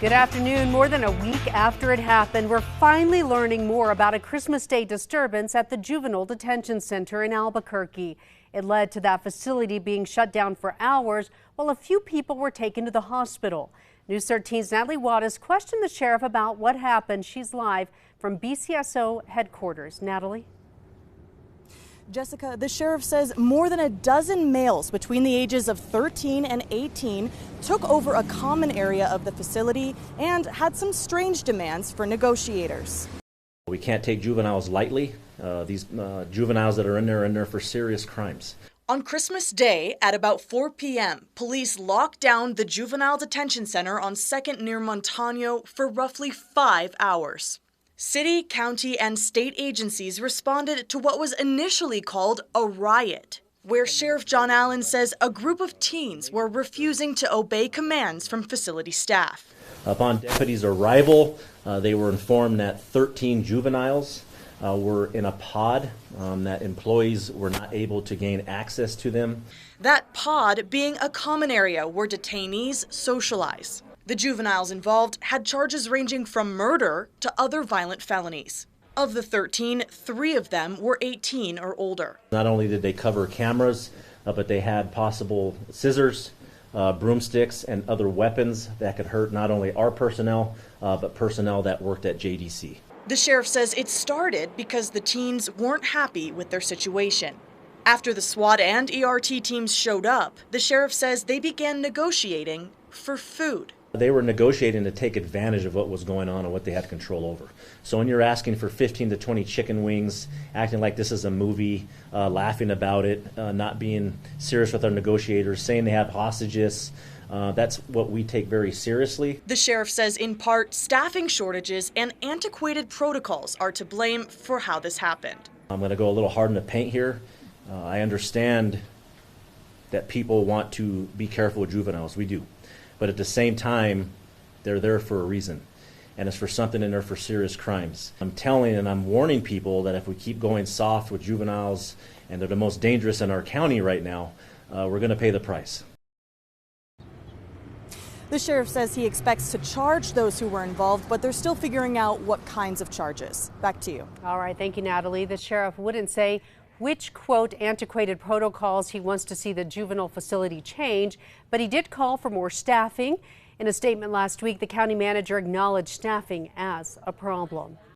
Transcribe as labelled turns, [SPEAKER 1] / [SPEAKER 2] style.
[SPEAKER 1] Good afternoon. More than a week after it happened, we're finally learning more about a Christmas Day disturbance at the Juvenile Detention Center in Albuquerque. It led to that facility being shut down for hours while a few people were taken to the hospital. News 13's Natalie Wattis questioned the sheriff about what happened. She's live from BCSO headquarters. Natalie?
[SPEAKER 2] Jessica, the sheriff says more than a dozen males between the ages of 13 and 18 took over a common area of the facility and had some strange demands for negotiators.
[SPEAKER 3] We can't take juveniles lightly. These juveniles that are in there for serious crimes.
[SPEAKER 2] On Christmas Day at about 4 p.m., police locked down the Juvenile Detention Center on 2nd near Montano for roughly 5 hours. City, county, and state agencies responded to what was initially called a riot, where Sheriff John Allen says a group of teens were refusing to obey commands from facility staff.
[SPEAKER 3] Upon deputies' arrival, they were informed that 13 juveniles were in a pod, that employees were not able to gain access to them.
[SPEAKER 2] That pod being a common area where detainees socialize. The juveniles involved had charges ranging from murder to other violent felonies. Of the 13, 3 of them were 18 or older.
[SPEAKER 3] Not only did they cover cameras, but they had possible scissors, broomsticks, and other weapons that could hurt not only our personnel, but personnel that worked at JDC.
[SPEAKER 2] The sheriff says it started because the teens weren't happy with their situation. After the SWAT and ERT teams showed up, the sheriff says they began negotiating for food.
[SPEAKER 3] They were negotiating to take advantage of what was going on and what they had control over. So when you're asking for 15 to 20 chicken wings, acting like this is a movie, laughing about it, not being serious with our negotiators, saying they have hostages, that's what we take very seriously.
[SPEAKER 2] The sheriff says in part, staffing shortages and antiquated protocols are to blame for how this happened.
[SPEAKER 3] I'm going to go a little hard in the paint here. I understand that people want to be careful with juveniles. We do. But at the same time, they're there for a reason, and it's for something in there for serious crimes. I'm telling and I'm warning people that if we keep going soft with juveniles, and they're the most dangerous in our county right now, we're going to pay the price.
[SPEAKER 2] The sheriff says he expects to charge those who were involved, but they're still figuring out what kinds of charges. Back to you.
[SPEAKER 1] All right. Thank you, Natalie. The sheriff wouldn't say which, quote, antiquated protocols he wants to see the juvenile facility change, but he did call for more staffing. In a statement last week, the county manager acknowledged staffing as a problem.